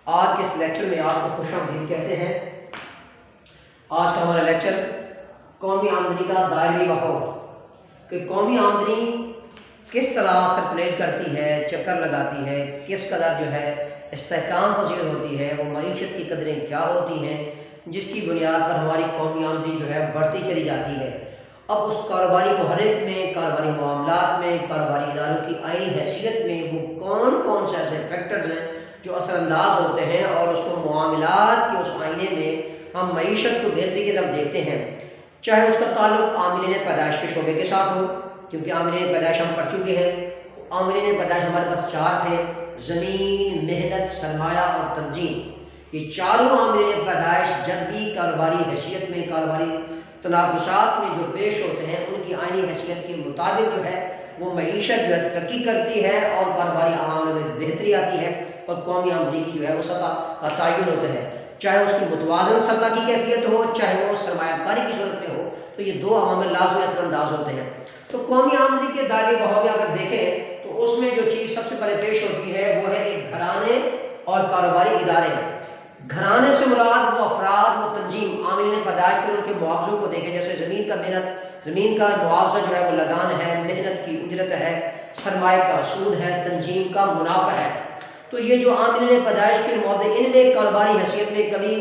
آج کے اس لیکچر میں آپ کو خوش آمدید کہتے ہیں۔ آج کا ہمارا لیکچر قومی آمدنی کا دائمی بہاؤ، کہ قومی آمدنی کس طرح سرکولیٹ کرتی ہے، چکر لگاتی ہے، کس قدر جو ہے استحکام پذیر ہوتی ہے، وہ معیشت کی قدریں کیا ہوتی ہیں جس کی بنیاد پر ہماری قومی آمدنی جو ہے بڑھتی چلی جاتی ہے۔ اب اس کاروباری محرک میں، کاروباری معاملات میں، کاروباری اداروں کی آئینی حیثیت میں وہ کون کون سے ایسے فیکٹرز ہیں جو اثر انداز ہوتے ہیں اور اس کو معاملات کے اس آئینے میں ہم معیشت کو بہتری کی طرف دیکھتے ہیں، چاہے اس کا تعلق عاملین پیدائش کے شعبے کے ساتھ ہو، کیونکہ عاملین پیدائش ہم پڑھ چکے ہیں۔ عاملین پیدائش ہمارے پاس چار تھے: زمین، محنت، سرمایہ اور تنظیم۔ یہ چاروں عاملین پیدائش جب بھی کاروباری حیثیت میں، کاروباری تنافسات میں جو پیش ہوتے ہیں، ان کی آئینی حیثیت کے مطابق جو ہے وہ معیشت جو ہے ترقی کرتی ہے اور کاروباری عوامل میں بہتری آتی ہے اور قومی آمدنی کی جو ہے وہ سطح کا تعین ہوتا ہے، چاہے اس کی متوازن سطح کی کیفیت ہو، چاہے وہ سرمایہ کاری کی صورت میں ہو، تو یہ دو عوامل لازمی اثر انداز ہوتے ہیں۔ تو قومی آمدنی کے دائرے بہاؤ میں اگر دیکھیں تو اس میں جو چیز سب سے پہلے پیش ہوتی ہے وہ ہے ایک گھرانے اور کاروباری ادارے۔ گھرانے سے مراد وہ افراد، وہ تنظیم، عاملین پیدائش پر ان کے معاوضوں کو دیکھیں، جیسے زمین کا محنت، زمین کا معاوضہ جو ہے وہ لگان ہے، محنت کی اجرت ہے، سرمایہ کا سود ہے، تنظیم کا منافع ہے۔ تو یہ جو عاملین پیدائش کے معاوضے، ان میں کاروباری حیثیت میں کبھی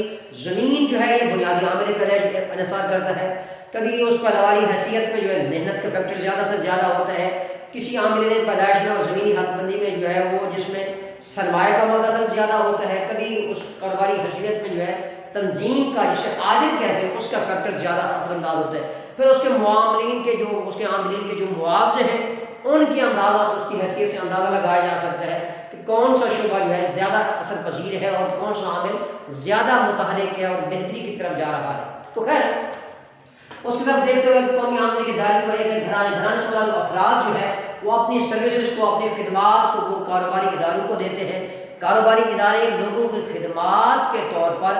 زمین جو ہے یہ بنیادی عامل پیدائش انحصار کرتا ہے، کبھی اس پیداواری حیثیت میں جو ہے محنت کا فیکٹر زیادہ سے زیادہ ہوتا ہے، کسی عاملین پیدائش میں اور زمینی حد بندی میں جو ہے وہ جس میں سرمایہ کا مدخل زیادہ ہوتا ہے، کبھی اس کاروباری حیثیت میں جو ہے تنظیم کا، جسے آجر کہتے ہیں، اس کا فیکٹر زیادہ اثر انداز ہوتا ہے۔ پھر اس کے معاملین کے جو، اس کے عاملین کے جو معاوضے ہیں، ان کی اندازہ، اس کی حیثیت سے اندازہ لگایا جا سکتا ہے کہ کون سا شعبہ جو ہے زیادہ اثر پذیر ہے اور کون سا عامل زیادہ متحرک ہے اور بہتری کی طرف جا رہا ہے۔ تو خیر اس کی طرف دیکھتے ہوئے قومی آمدنی کے دائرے میں ایک گھرانے سے مراد افراد جو ہے وہ اپنی سروسز کو، اپنی خدمات کو وہ کاروباری اداروں کو دیتے ہیں۔ کاروباری ادارے لوگوں کی خدمات کے طور پر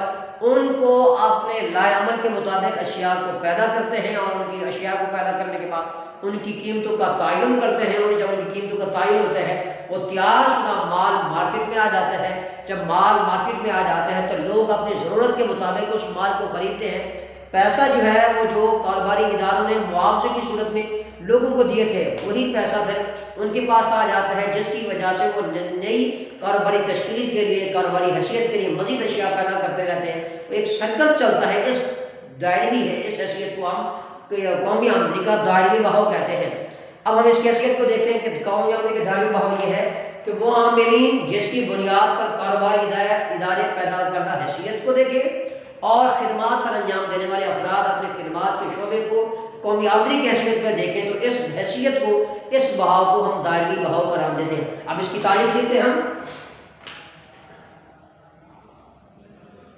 ان کو اپنے لائے عمل کے مطابق اشیاء کو پیدا کرتے ہیں اور ان کی اشیاء کو پیدا کرنے کے بعد ان کی قیمتوں کا تعین کرتے ہیں، اور جب ان کی قیمتوں کا تعین ہوتا ہے وہ تیار شدہ مال مارکیٹ میں آ جاتا ہے۔ جب مال مارکیٹ میں آ جاتا ہے تو لوگ اپنی ضرورت کے مطابق اس مال کو خریدتے ہیں۔ پیسہ جو ہے وہ جو کاروباری اداروں نے معاوضے کی صورت میں لوگوں کو دیے تھے، وہی پیسہ پھر ان کے پاس آ جاتا ہے، جس کی وجہ سے وہ نئی کاروباری تشکیل کے لیے، کاروباری حیثیت کے لیے مزید اشیاء پیدا کرتے رہتے ہیں۔ ایک سرکل چلتا ہے، اس دائروی ہے، اس حیثیت کو ہم قومی آمدنی کا دائروی بہاؤ کہتے ہیں۔ اب ہم اس کی حیثیت کو دیکھتے ہیں کہ قومی آمدنی کا دائروی بہاؤ یہ ہے کہ وہ عاملین جس کی بنیاد پر کاروباری ادارے پیدا کردہ حیثیت کو دیکھیں اور خدمات سر انجام دینے والے افراد اپنے خدمات کے شعبے کو قومی آمدنی کی حیثیت میں دیکھیں، تو اس حیثیت کو، اس بہاؤ کو ہم دائروی بہاؤ قرار دیتے ہیں۔ اب اس کی تعریف لکھتے ہیں ہم۔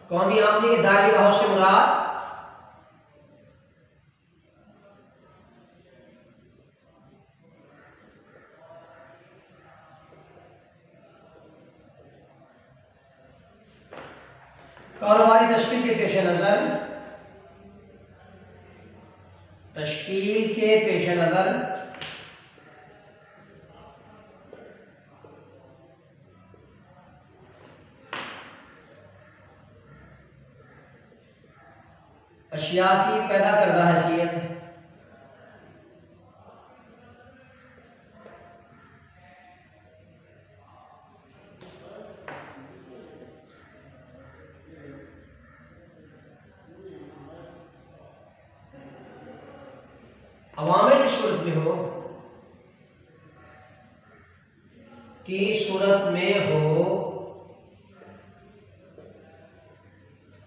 قومی آمدنی کے دائروی بہاؤ سے مراد کاروباری تشکیل کے پیش نظر اشیاء کی پیدا کردہ حیثیت، عوامل کی صورت میں ہو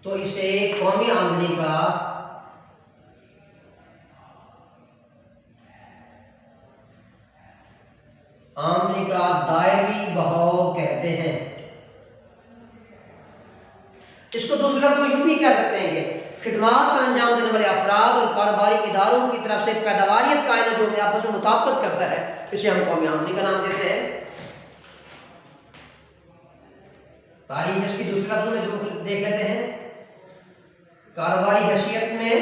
تو اسے قومی آمدنی کا دائروی بہاؤ کہتے ہیں۔ اس کو دوسرے لفظ میں یوں بھی کہہ سکتے ہیں کہ خدمات سر انجام دینے والے افراد اور کاروباری اداروں کی طرف سے پیداواریت کا آئینہ جو آپس میں مطابقت کرتا ہے، اسے ہم قومی آمدنی کا نام دیتے ہیں۔ تعریف اس کی دوسرے لفظوں میں دیکھ لیتے ہیں۔ کاروباری حیثیت میں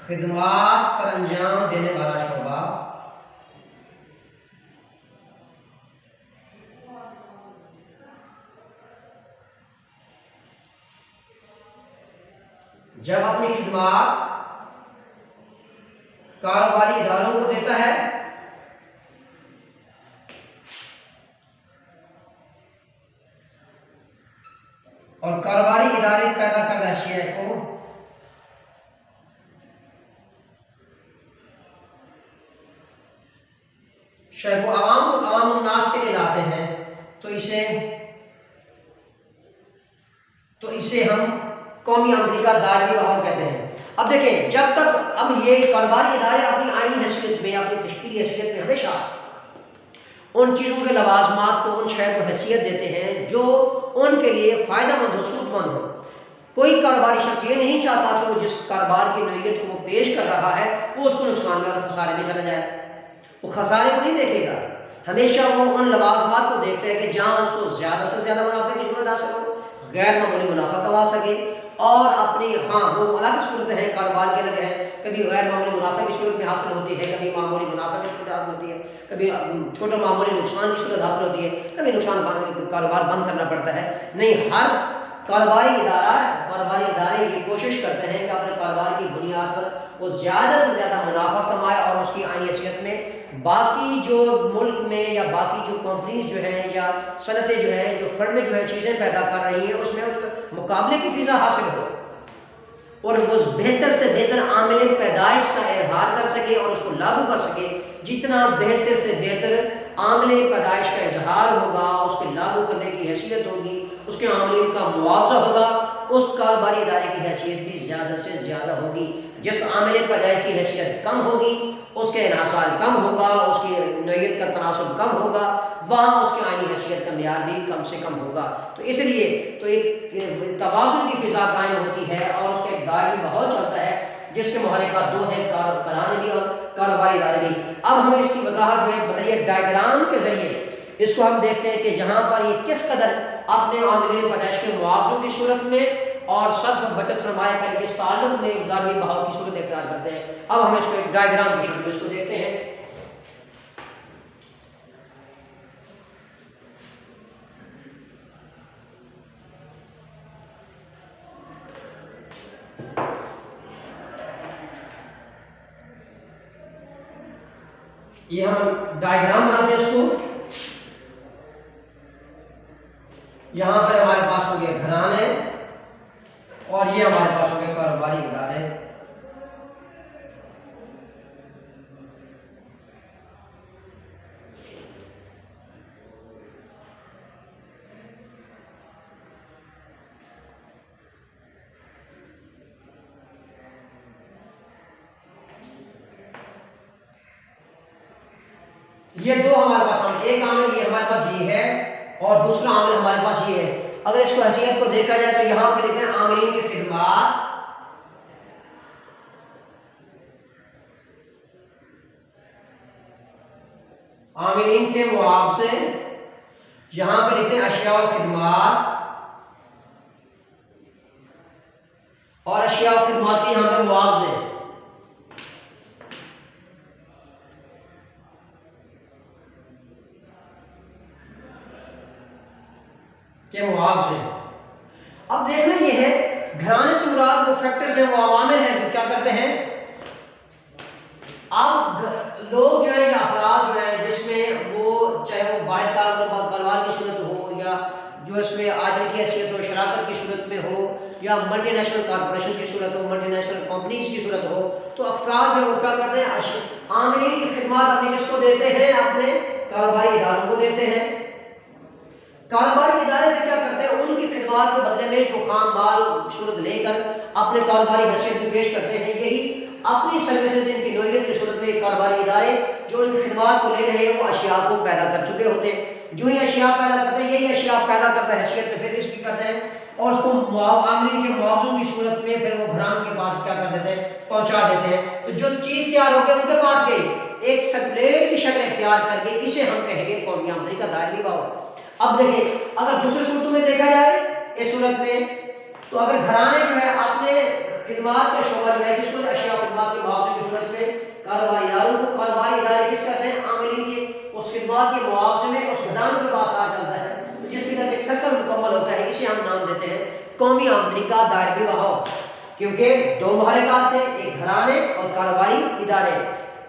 خدمات سر انجام دینے والا شعبہ جب اپنی خدمات کاروباری اداروں کو دیتا ہے اور کاروباری ادارے پیدا کردہ اشیاء کو شاید وہ عوام الناس کے لیے لاتے ہیں تو اسے ہم قومی آمدنی کا دائمی بہاؤ کہتے ہیں۔ اب دیکھیں، جب تک اب یہ کاروباری ادارے اپنی آئینی حیثیت میں، اپنی تشکیلی حیثیت میں ہمیشہ ان چیزوں کے لوازمات کو، ان شے کو حیثیت دیتے ہیں جو ان کے لیے فائدہ مند ہو، سود مند ہو۔ کوئی کاروباری شخص یہ نہیں چاہتا کہ وہ جس کاروبار کی نوعیت کو وہ پیش کر رہا ہے وہ اس کو نقصان میں اور خسارے میں چلا جائے۔ وہ خسارے کو نہیں دیکھے گا، ہمیشہ وہ ان لوازمات کو دیکھتے ہیں کہ جہاں اس کو زیادہ سے زیادہ منافع کی صورت حاصل ہو، غیر معمولی منافع کما سکے، اور اپنی وہ الگ صورتیں ہیں، کاروبار کے الگ ہیں، کبھی غیر معمولی منافع کی صورت میں حاصل ہوتی ہے، کبھی معمولی منافع کی صورت حاصل ہوتی ہے، کبھی چھوٹا معمولی نقصان کی صورت حاصل ہوتی ہے، کبھی کاروبار بند کرنا پڑتا ہے۔ نہیں، ہر کاروباری ادارے یہ کوشش کرتے ہیں کہ اپنے کاروبار کی بنیاد پر وہ زیادہ سے زیادہ منافع کمائے اور اس کی آئینی حیثیت میں باقی جو ملک میں یا باقی جو کمپنیز جو ہیں یا صنعتیں جو ہیں، جو فرمیں جو ہیں چیزیں پیدا کر رہی ہیں، اس میں اس مقابلے کی فضا حاصل ہو اور وہ بہتر سے بہتر عامل پیدائش کا اظہار کر سکے اور اس کو لاگو کر سکے۔ جتنا بہتر سے بہتر عامل پیدائش کا اظہار ہوگا، اس کے لاگو کرنے کی حیثیت ہوگی، اس کے عاملین کا معاوضہ ہوگا، اس کاروباری ادارے کی حیثیت بھی زیادہ سے زیادہ ہوگی۔ جس عامل پیدائش کی حیثیت کم ہوگی، اس کے انحصار کم ہوگا، اس کی نوعیت کا تناسب کم ہوگا، وہاں اس کی آئینی حیثیت کا معیار بھی کم سے کم ہوگا۔ تو اس لیے تو ایک توازن کی فضا قائم ہوتی ہے اور اس کا ایک دائمی ماحول چلتا ہے جس کے محرکات دو ہیں، کارخانے بھی اور کاروباری ادارے بھی۔ اب ہمیں اس کی وضاحت جو ہے بدلیے ڈائیگرام کے ذریعے اس کو ہم دیکھتے ہیں کہ جہاں پر یہ کس قدر اپنے عاملین پیدائش کے معاوضوں کی صورت میں اور صرف بچت سرمایہ کے اس تعلق میں دائمی بہاؤ کی صورت اختیار کرتے ہیں۔ اب ہم اس کو ایک ڈائیگرام کی شکل میں اس کو دیکھتے ہیں۔ یہ ہم ڈائیگرام بناتے ہیں اس کو۔ یہاں پر ہمارے پاس ہو گئے گھرانے اور یہ ہمارے پاس ہو گئے کاروباری ادارے۔ یہ دو ہمارے پاس عامل، ایک عامل یہ ہمارے پاس یہ ہے اور دوسرا عامل ہمارے پاس یہ ہے۔ اگر اس کو حیثیت کو دیکھا جائے تو یہاں پہ لکھتے ہیں عاملین کی خدمات عاملین کے معاوضے، یہاں پہ لکھتے ہیں اشیاء و خدمات، اور اشیاء و خدمات کے یہاں پہ معاوضے۔ کے معاوضے۔ اب دیکھنا یہ ہے گھرانے سے مراد وہ فیکٹرز ہیں، وہ عوامل ہیں جو کیا کرتے ہیں۔ اب لوگ جو ہیں یا افراد جو ہیں جس میں وہ چاہے وہ واحد کاروبار کی صورت ہو یا جو اس میں عادل کی حیثیت ہو، شراکت کی صورت میں ہو یا ملٹی نیشنل کارپوریشن کی صورت ہو، ملٹی نیشنل کمپنیز کی صورت ہو، تو افراد جو وہ کیا کرتے ہیں، عاملین کی خدمات اپنی کس کو دیتے ہیں، اپنے کاروباری اداروں کو دیتے ہیں۔ کاروباری ادارے پھر کیا کرتے ہیں، ان کی خدمات کے بدلے میں جو خام مال صورت لے کر اپنے کاروباری حیثیت میں پیش کرتے ہیں، یہی اپنی سروسز ان کی نوعیت کی صورت میں کاروباری ادارے جو ان کی خدمات کو لے رہے ہیں وہ اشیاء کو پیدا کر چکے ہوتے ہیں۔ جو یہ اشیاء پیدا کرتے ہیں، یہی اشیاء پیدا کرتا حیثیت میں پھر اس کی کرتے ہیں اور اس کو عاملین کے معاوضوں کی صورت میں پھر وہ گھرانوں کے پاس کیا کر دیتے ہیں، پہنچا دیتے ہیں۔ تو جو چیز تیار ہو کے ان کے پاس گئی، ایک سپلیٹ کی شکل اختیار کر کے اسے ہم کہیں گے قومی آمدنی کا دائمی بہاؤ۔ اب دیکھیں اگر دوسرے صورتوں میں دیکھا جائے اس صورت میں، تو اگر گھرانے جو ہے اپنے خدمات کا شعبہ جو ہے جس کو اشیاء و خدمات کے معاوضے کی صورت میں کاروباری اداروں کو، کاروباری ادارے کس کرتے ہیں، عاملین کے اس خدمات کے معاوضے میں اس گھرانے کے پاس آ جاتا ہے، تو جس کی وجہ سے ایک سرکل مکمل ہوتا ہے، اسے ہم نام دیتے ہیں قومی آمدنی کا دائمی بہاؤ۔ کیونکہ دو محرکات ہیں، ایک گھرانے اور کاروباری ادارے۔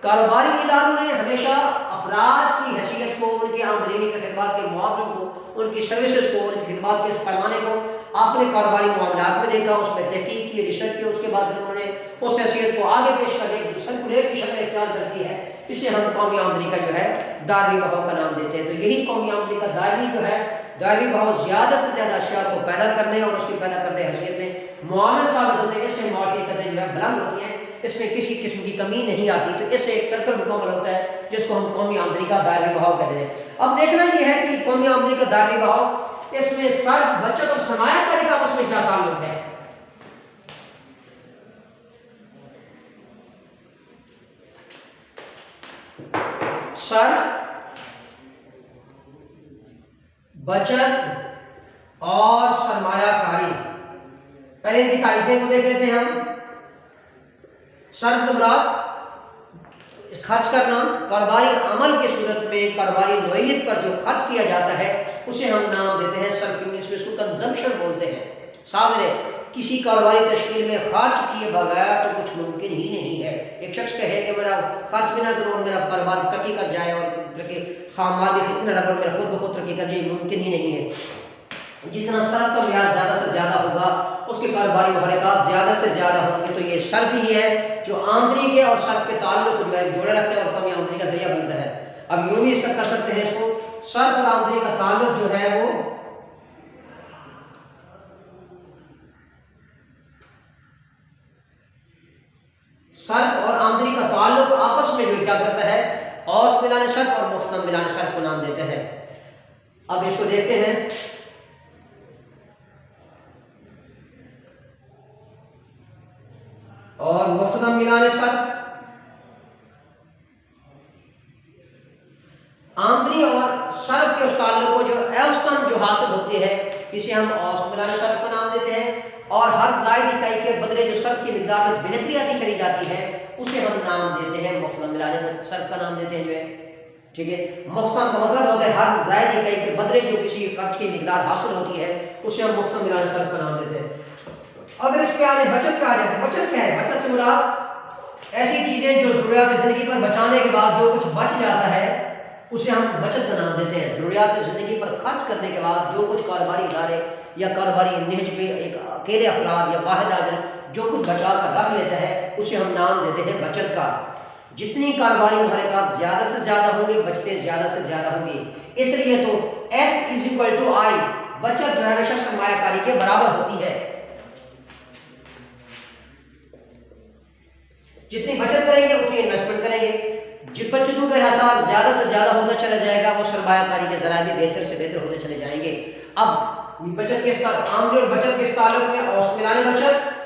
کاروباری اداروں نے ہمیشہ افراد کی حیثیت کو، ان کی آمدنی کے خدمات کے معاوضوں کو، ان کی سروسز کو، ان کی خدمات کے پیمانے کو اپنے کاروباری معاملات میں دیکھا، اس میں تحقیق کی، ریسرچ کی، اس کے بعد انہوں نے اس حیثیت کو آگے پیش کر ایک سرکولیٹ کی شکل اختیار کرتی ہے۔ اسے ہم قومی آمدنی کا جو ہے دائرہی بہاؤ کا نام دیتے ہیں۔ تو یہی قومی آمدنی کا دائرہی جو ہے، دائرہی بہاؤ زیادہ سے زیادہ اشیاء کو پیدا کرنے اور اس کی پیدا کرنے حیثیت میں معاون ثابت ہوتے ہیں۔ اس سے معاشی قدریں جو ہے بلند ہوتی ہیں، اس میں کسی قسم کی کمی نہیں آتی، تو اس سے ایک سرکل مکمل ہوتا ہے جس کو ہم قومی آمدنی کا دائرہی بہاؤ کہتے ہیں۔ اب دیکھنا یہ ہے کہ قومی آمدنی کا دائرہی بہاؤ، اس میں صرف بچت اور سرمایہ کاری کا آپس میں کیا تعلق ہے؟ صرف بچت اور سرمایہ کاری، پہلے ان کی تعریفیں کو دیکھ لیتے ہیں ہم۔ صرف مراد خرچ کرنا، کاروباری عمل کی صورت میں کاروباری نوعیت پر جو خرچ کیا جاتا ہے اسے ہم نام دیتے ہیں صرف، انگلش میں اس کو کنزمپشن بولتے ہیں۔ سامنے کسی کاروباری تشکیل میں خرچ کیے بغیر تو کچھ ممکن ہی نہیں ہے۔ ایک شخص کہے کہ میرا خرچ بھی نہ کروں اور میرا کاروبار ترقی کر جائے اور خام مال بھی اتنا نہ میرا خود بخود ترقی کر جائے، ممکن ہی نہیں ہے۔ جتنا صرف کا معیار زیادہ سے زیادہ ہوگا، اس کے کاروباری محرکات زیادہ سے زیادہ ہوں گے، تو یہ صرف ہی ہے جو آمدنی کے اور صرف کے تعلق کو جو ہے جوڑے رکھتا ہے اور قومی آمدنی کا ذریعہ بنتا ہے۔ اب یوں بھی اس کر سکتے ہیں اس کو، صرف اور آمدنی کا تعلق جو ہے وہ صرف اور آمدنی کا تعلق آپس میں جو کیا کرتا ہے، اوسط ملانے صرف اور مختتم ملانے صرف کو نام دیتے ہیں۔ اب اس کو دیکھتے ہیں۔ اور مختتم ملانے صرف، آمدنی اور صرف کے اس تعلق کو جو اوسطاً جو حاصل ہوتی ہے اسے ہم اوسط ملانے صرف کا نام دیتے ہیں، اور ہر زائد اکائی کے بدلے جو صرف کی مقدار میں بہتری آتی چلی جاتی ہے اسے ہم نام دیتے ہیں مختتم ملانے صرف کا نام دیتے ہیں جو ہے، ٹھیک ہے۔ مختتم کا مطلب ہوتا ہے ہر زائد اکائی کے بدلے جو کسی خرچ کی مقدار حاصل ہوتی ہے اسے ہم مختتم ملانے صرف کا نام دیتے ہیں۔ اگر اس پہ آ جائے بچت پہ آ جائے تو بچت کیا ہے؟ بچت سے مراد ایسی چیزیں جو ضروریات زندگی پر بچانے کے بعد جو کچھ بچ جاتا ہے اسے ہم بچت کا نام دیتے ہیں۔ ضروریات زندگی پر خرچ کرنے کے بعد جو کچھ کاروباری ادارے یا کاروباری نہج پہ ایک اکیلے افراد یا واحد آدمی جو کچھ بچا کر رکھ لیتا ہے اسے ہم نام دیتے ہیں بچت کا۔ جتنی کاروباری محرکات زیادہ سے زیادہ ہوں گے، بچتیں زیادہ سے زیادہ ہوں گی، اس لیے تو S=I، بچت جو ہے ہمیشہ سرمایہ کاری کے برابر ہوتی ہے۔ جتنی بچت کریں گے اتنی انویسٹمنٹ کریں گے، جب بچتوں کا انحصار زیادہ سے زیادہ ہوتا چلا جائے گا وہ سرمایہ کاری کے ذرائع بھی بہتر سے بہتر ہوتے چلے جائیں گے۔ اب بچت کے آمدنی اور بچت کے اس تعلق میں اوسط ملانے بچت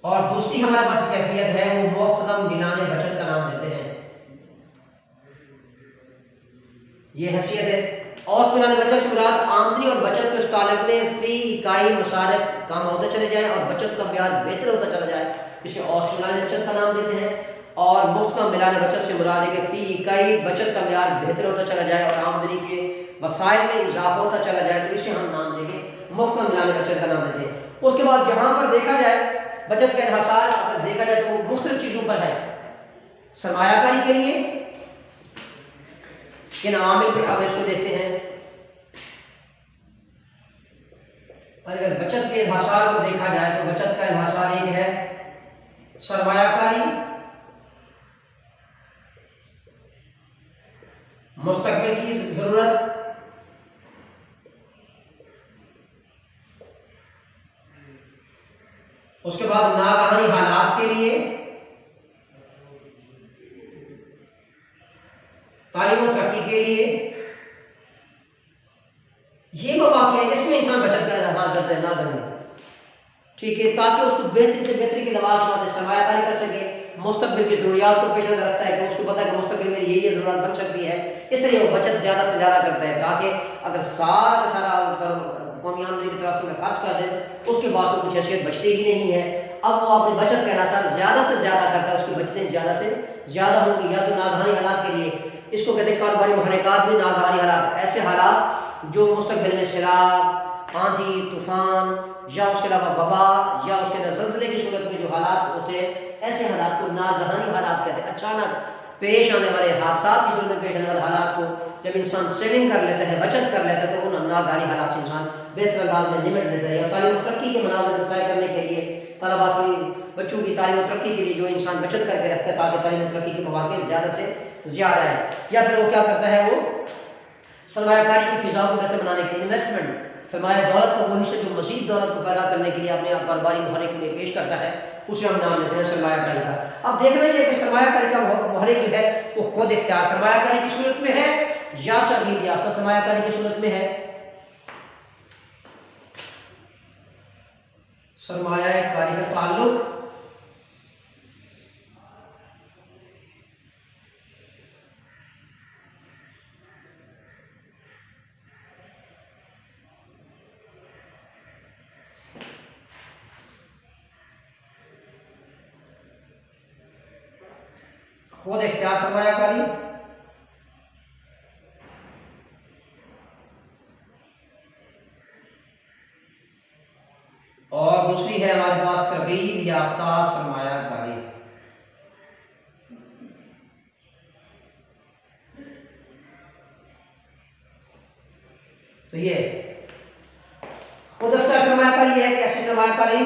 اور دوسری ہمارے پاس کیفیت ہے وہ مختتم ملانے بچت کا نام دیتے ہیں۔ یہ حیثیت ہے اوسط ملانے بچت سے مراد آمدنی اور بچت کے اس تعلق میں فی اکائی مصارف کم ہوتے چلے جائیں اور بچت کا معیار بہتر ہوتا چلا جائے، اسے اوسط ملانے بچت کا نام دیتے ہیں۔ اور مختتم ملانے بچت سے مراد ہے کہ فی اکائی بچت کا معیار بہتر ہوتا چلا جائے اور آمدنی کے وسائل میں اضافہ ہوتا چلا جائے، تو اسے ہم نام دیں گے مختتم ملانے بچت کا نام دیتے ہیں۔ اس کے بعد جہاں پر دیکھا جائے بچت کا انحصار اگر دیکھا جائے تو مختلف چیزوں پر ہے۔ سرمایہ کاری کے لیے کن عوامل پہ اب اس کو دیکھتے ہیں۔ اور اگر بچت کے انحصار کو دیکھا جائے تو بچت کا انحصار ایک ہے سرمایہ کاری، مستقبل کی ضرورت، اس کے بعد ناگہانی حالات کے لیے، تعلیم و ترقی کے لیے، یہ مواقع ہیں اس میں انسان بچت کا انحصار کرتا ہے ناگہانی، ٹھیک ہے، تاکہ اس کو بہتری سے بہتری کی نواز سرمایہ کاری کر سکے، مستقبل کی ضروریات کو پیش نظر رکھتا ہے کہ اس کو پتہ ہے کہ مستقبل میں یہ ضرورت بن سکتی ہے، اس لیے وہ بچت زیادہ سے زیادہ کرتا ہے، تاکہ اگر سارا کا سارا قومی آمدنی کی طرف سے میں خرچ کر دیں اس کے بعد کچھ حیثیت بچتی ہی نہیں ہے۔ اب وہ اپنی بچت کا انحصار زیادہ سے زیادہ کرتا ہے، اس کی بچتیں زیادہ سے زیادہ ہوں گی، یا تو ناگہانی حالات کے لیے، اس کو کہتے ہیں کاروباری محرکات میں ناگہانی حالات، ایسے حالات جو مستقبل میں سیلاب، آندھی، طوفان یا اس کے علاوہ وبا یا اس کے اندر زلزلے کی صورت میں جو حالات ہوتے ہیں، ایسے حالات کو ناگہانی حالات کہتے ہیں۔ اچانک پیش آنے والے حادثات کی صورت میں پیش آنے والے حالات کو جب انسان سیونگ کر لیتا ہے، بچت کر لیتا ہے، تو ان ناگہانی حالات سے انسان بہتر انداز میں نمٹ لیتا ہے۔ یا تعلیم و ترقی کے مناظر کو طے کرنے کے لیے، طلبا کی بچوں کی تعلیم و ترقی کے لیے جو انسان بچت کر کے رکھتا ہے تاکہ تعلیم و ترقی کے مواقع زیادہ سے زیادہ ہیں، یا پھر وہ کیا کرتا ہے، وہ سرمایہ کاری کی فضا کو بہتر بنانے کے لیے انویسٹمنٹ، سرمایہ دولت کا وہ حصہ جو مزید دولت کو پیدا کرنے کے لیے اپنے کاروباری محرک میں پیش کرتا ہے، اسے ہم نام دیتے ہیں سرمایہ کاری کا۔ اب دیکھنا یہ کہ سرمایہ کاری کا محرک جو ہے وہ خود اختیار سرمایہ کاری کی صورت میں ہے یا ترغیب یافتہ سرمایہ کاری کی صورت میں ہے۔ سرمایہ کاری کا تعلق خود اختیار سرمایہ کاری اور دوسری ہے ہمارے پاس ترغیب یافتہ سرمایہ کاری۔ تو یہ خود اختیار سرمایہ کاری یہ ہے کہ ایسی سرمایہ کاری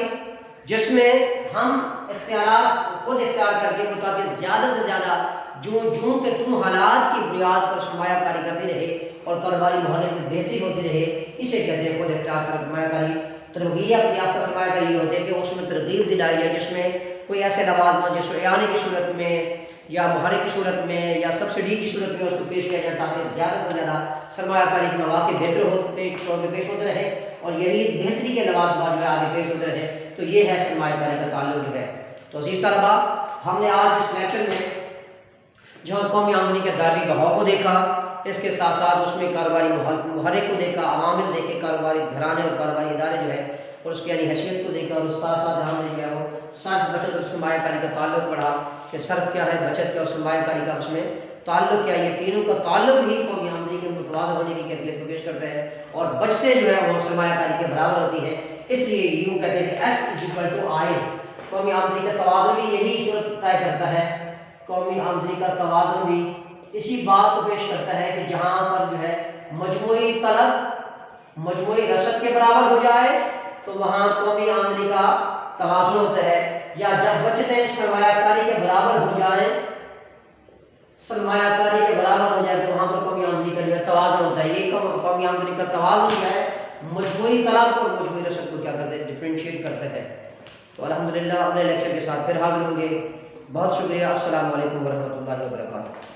جس میں ہم اختیارات خود اختیار کر کے تاکہ زیادہ سے زیادہ جو کہ تم حالات کی بنیاد پر سرمایہ کاری کرتے رہے اور کاروباری ماحول میں بہتری ہوتی رہے، اسے کہتے ہیں خود اختیار سرمایہ کاری۔ ترغیب یافتہ سرمایہ کاری یہ ہوتے ہیں کہ اس میں ترغیب دلائی ہے جس میں کوئی ایسے لوازمات جیسے اعانے کی صورت میں یا محرک کی صورت میں یا سبسڈی کی صورت میں اس کو پیش کیا جائے تاکہ زیادہ سے زیادہ سرمایہ کاری کے مواقع بہتر طور پہ پیش ہوتے رہے اور یہی بہتری کے لوازمات جو ہے آگے پیش ہوتے رہے۔ تو یہ ہے سرمایہ کاری کا تعلق جو ہے۔ تو عزیز طلباء، ہم نے آج اس لیکچر میں جہاں قومی آمدنی کے دائرۂ بہاؤ کو دیکھا، اس کے ساتھ ساتھ اس میں کاروباری محرک کو دیکھا، عوامل دیکھے، کاروباری گھرانے اور کاروباری ادارے جو ہے اور اس کی یعنی حیثیت کو دیکھا، اور اس ساتھ ساتھ ہم نے کیا وہ صرف بچت اور سرمایہ کاری کا تعلق پڑھا کہ صرف کیا ہے، بچت کیا اور سرمایہ کاری کا اس میں تعلق کیا۔ یہ تینوں کا تعلق ہی قومی آمدنی کے متوازن ہونے کی کیفیت کو پیش کرتا ہے اور بچتیں جو ہے وہ سرمایہ کاری کے برابر ہوتی ہیں۔ اس لیے یوں کہتے ہیں کہ S=I۔ قومی آمدنی کا توازن بھی یہی صورت طے کرتا ہے، قومی آمدنی کا توازن بھی اسی بات کو پیش کرتا ہے کہ جہاں پر جو ہے مجموعی طلب مجموعی رسد کے برابر ہو جائے تو وہاں قومی آمدنی کا توازن ہوتا ہے، یا جب بچتیں سرمایہ کاری کے برابر ہو جائیں، سرمایہ کاری کے برابر ہو جائے تو وہاں پر قومی آمدنی کا جو ہے توازن ہوتا ہے۔ یہ قومی آمدنی کا توازن جو ہے مجموعی طلب اور مجموعی رسد کو کیا کرتا ہے، ڈفرینشیٹ کرتا ہے۔ تو الحمدللہ اگلے لیکچر کے ساتھ پھر حاضر ہوں گے۔ بہت شکریہ۔ السلام علیکم ورحمۃ اللہ وبرکاتہ۔